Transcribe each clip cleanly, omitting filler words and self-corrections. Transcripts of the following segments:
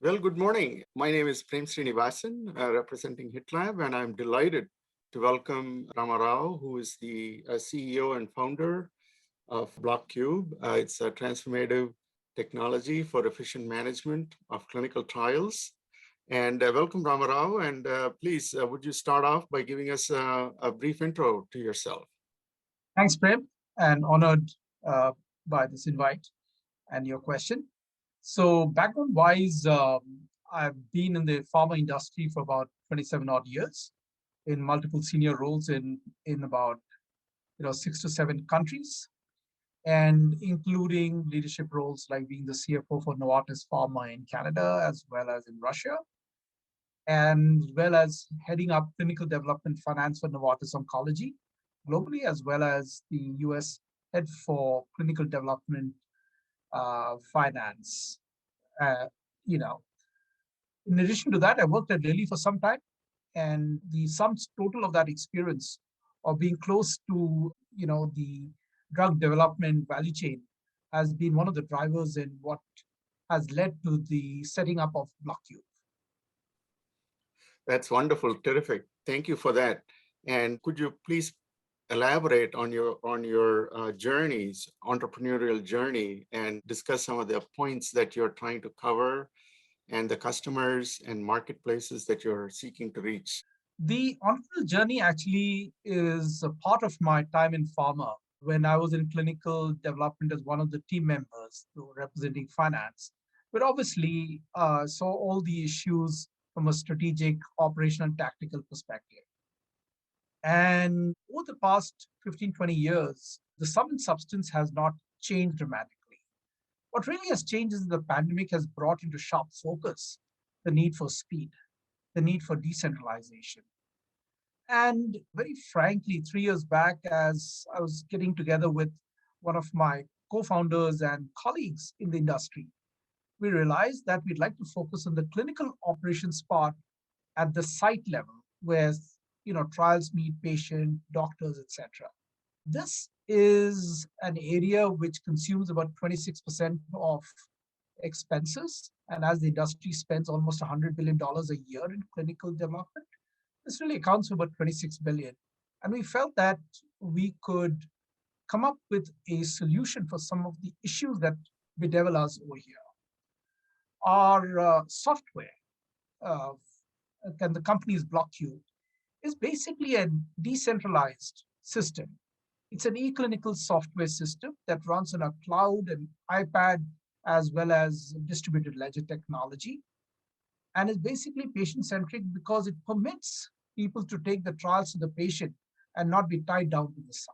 Well, good morning. My name is Sreenivasan, representing HitLab, and I'm delighted to welcome Rama Rao, who is the CEO and founder of Bloqcube. It's a transformative technology for efficient management of clinical trials. And welcome, Rama Rao. And please, would you start off by giving us a brief intro to yourself? Thanks, Prem, and honored by this invite and your question. So, background-wise, I've been in the pharma industry for about 27 odd years in multiple senior roles in about 6 to 7 countries, and including leadership roles like being the CFO for Novartis Pharma in Canada as well as in Russia, and as well as heading up clinical development finance for Novartis Oncology globally, as well as the US head for clinical development finance. Uh, you know, in addition to that, I worked at Lilly for some time, and the sum total of that experience of being close to the drug development value chain has been one of the drivers in what has led to the setting up of Bloqcube. That's wonderful, terrific. Thank you for that. And could you please elaborate on your journeys, entrepreneurial journey, and discuss some of the points that you're trying to cover and the customers and marketplaces that you're seeking to reach? The entrepreneurial journey actually is a part of my time in pharma when I was in clinical development as one of the team members representing finance. But obviously, saw all the issues from a strategic, operational, tactical perspective. And over the past 15, 20 years, the sum and substance has not changed dramatically. What really has changed is the pandemic has brought into sharp focus the need for speed, the need for decentralization. And very frankly, 3 years back, as I was getting together with one of my co founders and colleagues in the industry, we realized that we'd like to focus on the clinical operations part at the site level, where trials meet patient, doctors, etc. This is an area which consumes about 26% of expenses. And as the industry spends almost $100 billion a year in clinical development, this really accounts for about 26 billion. And we felt that we could come up with a solution for some of the issues that bedevil us over here. Our software, uh, and the company's Bloqcube, is basically a decentralized system. It's an e-clinical software system that runs on a cloud and iPad as well as distributed ledger technology, and is basically patient-centric because it permits people to take the trials to the patient and not be tied down to the site.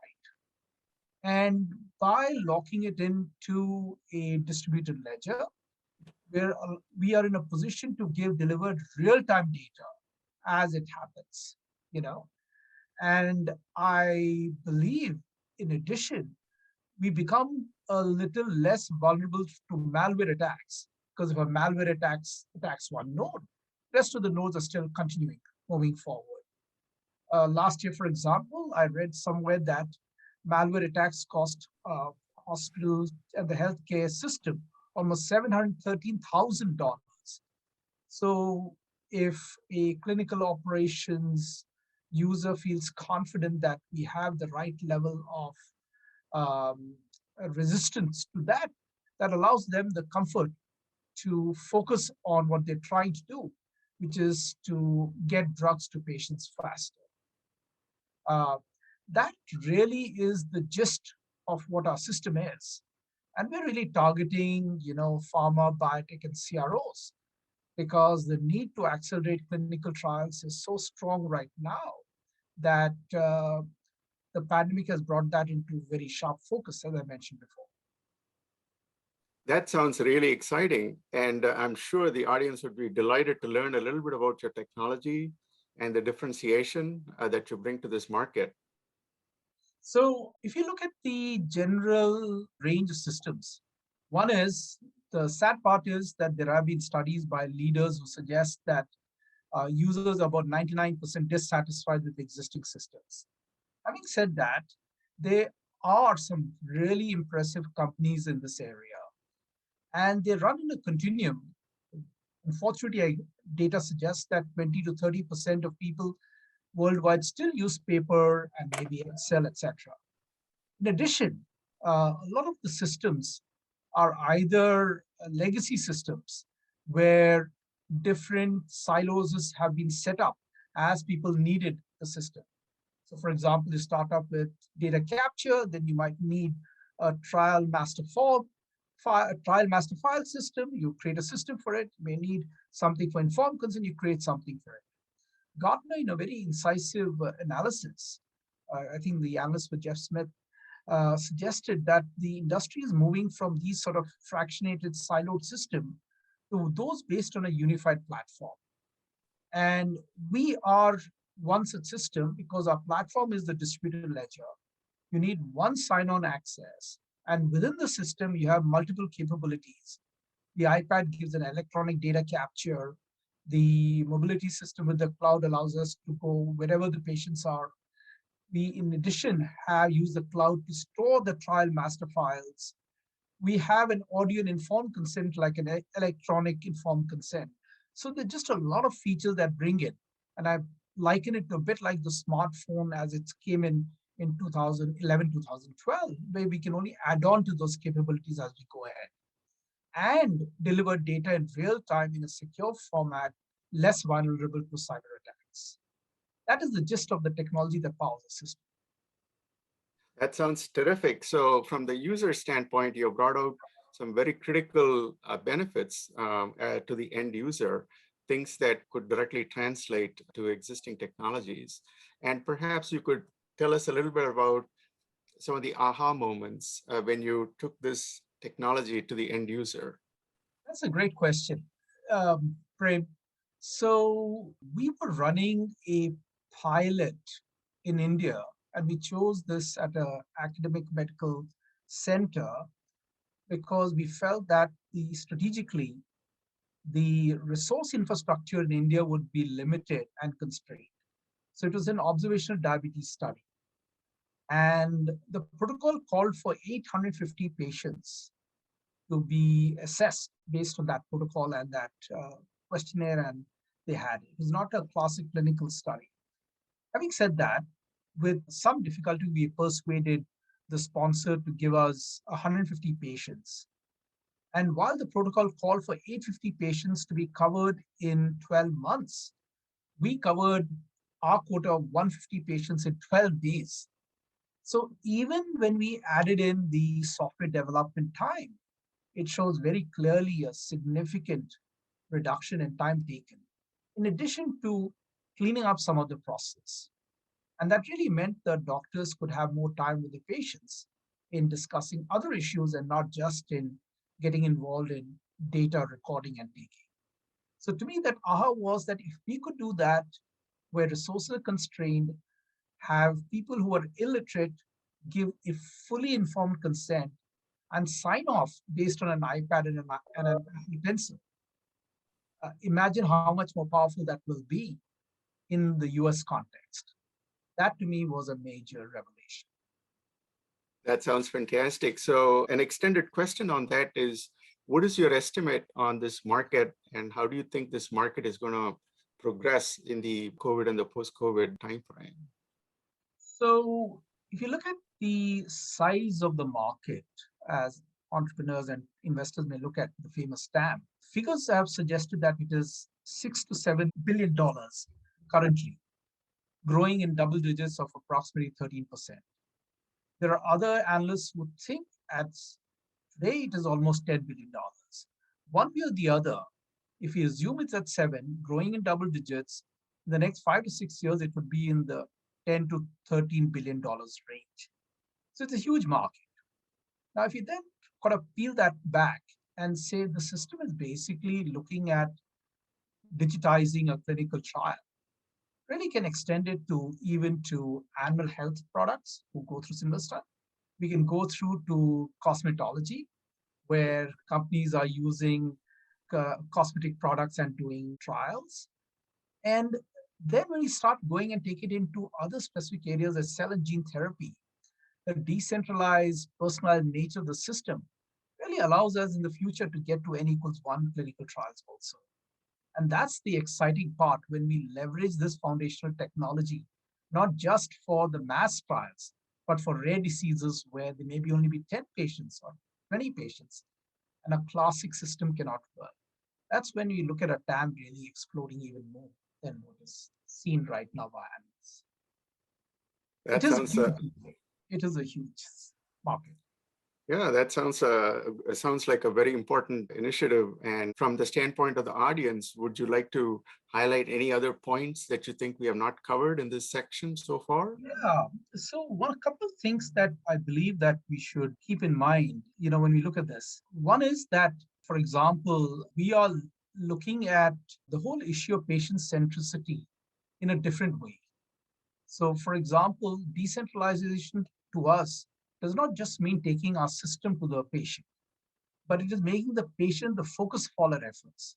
And by locking it into a distributed ledger, where we are in a position to give delivered real-time data as it happens, you know. And I believe, in addition, we become a little less vulnerable to malware attacks, because if a malware attacks one node, the rest of the nodes are still continuing moving forward. Last year, for example, I read somewhere that malware attacks cost hospitals and the healthcare system almost $713,000. So if a clinical operations user feels confident that we have the right level of resistance to that, that allows them the comfort to focus on what they're trying to do, which is to get drugs to patients faster. That really is the gist of what our system is. And we're really targeting, pharma, biotech, and CROs, because the need to accelerate clinical trials is so strong right now that the pandemic has brought that into very sharp focus, as I mentioned before. That sounds really exciting. And I'm sure the audience would be delighted to learn a little bit about your technology and the differentiation that you bring to this market. So if you look at the general range of systems, one is, the sad part is that there have been studies by leaders who suggest that users are about 99% dissatisfied with existing systems. Having said that, there are some really impressive companies in this area, and they run in a continuum Unfortunately, data suggests that 20 to 30% of people worldwide still use paper and maybe Excel, etc. In addition, a lot of the systems are either legacy systems where different silos have been set up as people needed the system. So, for example, you start up with data capture, then you might need a trial master form, a trial master file system. You create a system for it. You may need something for informed consent. You create something for it. Gartner, in a very incisive analysis, I think the analyst for Jeff Smith suggested that the industry is moving from these sort of fractionated siloed system to those based on a unified platform. And we are one such system because our platform is the distributed ledger. You need one sign-on access. And within the system, you have multiple capabilities. The iPad gives an electronic data capture. The mobility system with the cloud allows us to go wherever the patients are. We, in addition, have used the cloud to store the trial master files. We have an audio and informed consent, like an electronic informed consent. So there's just a lot of features that bring it. And I liken it to a bit like the smartphone as it came in 2011, 2012, where we can only add on to those capabilities as we go ahead and deliver data in real time in a secure format, less vulnerable to cyber attacks. That is the gist of the technology that powers the system. That sounds terrific. So from the user standpoint, you brought out some very critical benefits to the end user, things that could directly translate to existing technologies. And perhaps you could tell us a little bit about some of the aha moments when you took this technology to the end user. That's a great question, Prem. So we were running a pilot in India, and we chose this at an academic medical center because we felt that strategically the resource infrastructure in India would be limited and constrained. So it was an observational diabetes study. And the protocol called for 850 patients to be assessed based on that protocol and that questionnaire, and they had it. It was not a classic clinical study. Having said that, with some difficulty, we persuaded the sponsor to give us 150 patients. And while the protocol called for 850 patients to be covered in 12 months, we covered our quota of 150 patients in 12 days. So even when we added in the software development time, it shows very clearly a significant reduction in time taken, in addition to cleaning up some of the process. And that really meant that doctors could have more time with the patients in discussing other issues and not just in getting involved in data recording and taking. So to me, that aha was that if we could do that where resources are constrained, have people who are illiterate give a fully informed consent and sign off based on an iPad and an Apple Pencil. Imagine how much more powerful that will be in the US context. That to me was a major revelation. That sounds fantastic. So an extended question on that is, what is your estimate on this market, and how do you think this market is going to progress in the COVID and the post-COVID timeframe? So if you look at the size of the market, as entrepreneurs and investors may look at the famous TAM, figures have suggested that it is $6 to $7 billion currently, growing in double digits of approximately 13%. There are other analysts who think at today it is almost $10 billion. One way or the other, if you assume it's at 7, growing in double digits, in the next 5 to 6 years, it would be in the 10 to $13 billion range. So it's a huge market. Now, if you then kind of peel that back and say the system is basically looking at digitizing a clinical trial, really can extend it to even to animal health products who go through similar stuff. We can go through to cosmetology, where companies are using cosmetic products and doing trials. And then when we start going and take it into other specific areas as cell and gene therapy, the decentralized, personalized nature of the system really allows us in the future to get to N equals 1 clinical trials also. And that's the exciting part when we leverage this foundational technology, not just for the mass trials, but for rare diseases where there may be only be 10 patients or 20 patients, and a classic system cannot work. That's when we look at a TAM really exploding even more than what is seen right now by analysts. It That is sounds huge. It is a huge market. Yeah, that sounds like a very important initiative. And from the standpoint of the audience, would you like to highlight any other points that you think we have not covered in this section so far? Yeah. So one couple of things that I believe that we should keep in mind, when we look at this. One is that, for example, we are looking at the whole issue of patient centricity in a different way. So, for example, decentralization to us does not just mean taking our system to the patient, but it is making the patient the focus of all our efforts.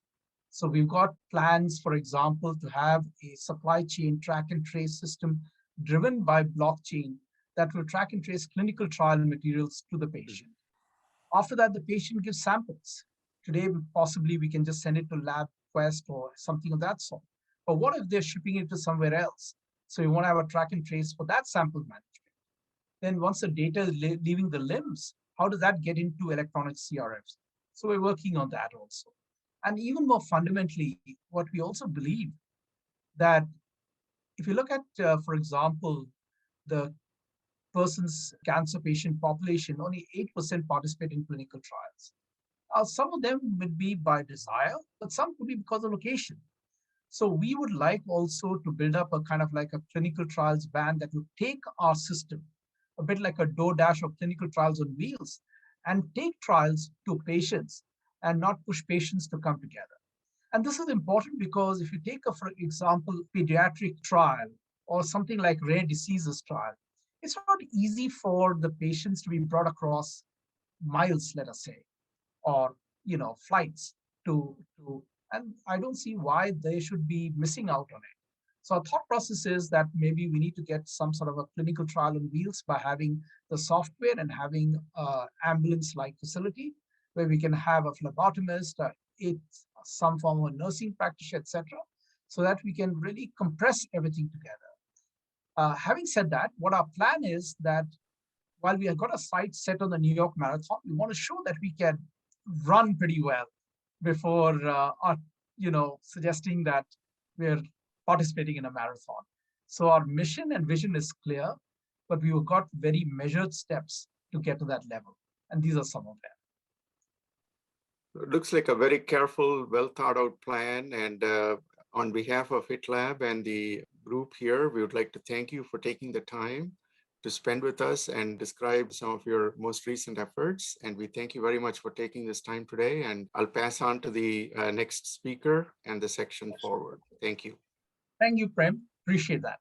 So we've got plans, for example, to have a supply chain track and trace system driven by blockchain that will track and trace clinical trial materials to the patient. After that, the patient gives samples. Today, possibly we can just send it to LabQuest or something of that sort. But what if they're shipping it to somewhere else? So you want to have a track and trace for that sample management. Then once the data is leaving the limbs, how does that get into electronic CRFs? So we're working on that also. And even more fundamentally, what we also believe that if you look at, for example, the person's cancer patient population, only 8% participate in clinical trials. Some of them would be by desire, but some could be because of location. So we would like also to build up a kind of like a clinical trials band that would take our system, a bit like a DoorDash of clinical trials on wheels, and take trials to patients and not push patients to come together. And this is important because if you take a, for example, pediatric trial or something like rare diseases trial, it's not easy for the patients to be brought across miles, let us say, or flights to and I don't see why they should be missing out on it. So our thought process is that maybe we need to get some sort of a clinical trial on wheels by having the software and having ambulance like facility where we can have a phlebotomist, some form of nursing practitioner, etc., so that we can really compress everything together. Having said that, what our plan is that while we have got a site set on the New York Marathon, we want to show that we can run pretty well before suggesting that we're participating in a marathon. So our mission and vision is clear, but we've got very measured steps to get to that level. And these are some of them. It looks like a very careful, well thought out plan. And on behalf of HitLab and the group here, we would like to thank you for taking the time to spend with us and describe some of your most recent efforts. And we thank you very much for taking this time today. And I'll pass on to the next speaker and the section forward. Thank you. Thank you, Prem. Appreciate that.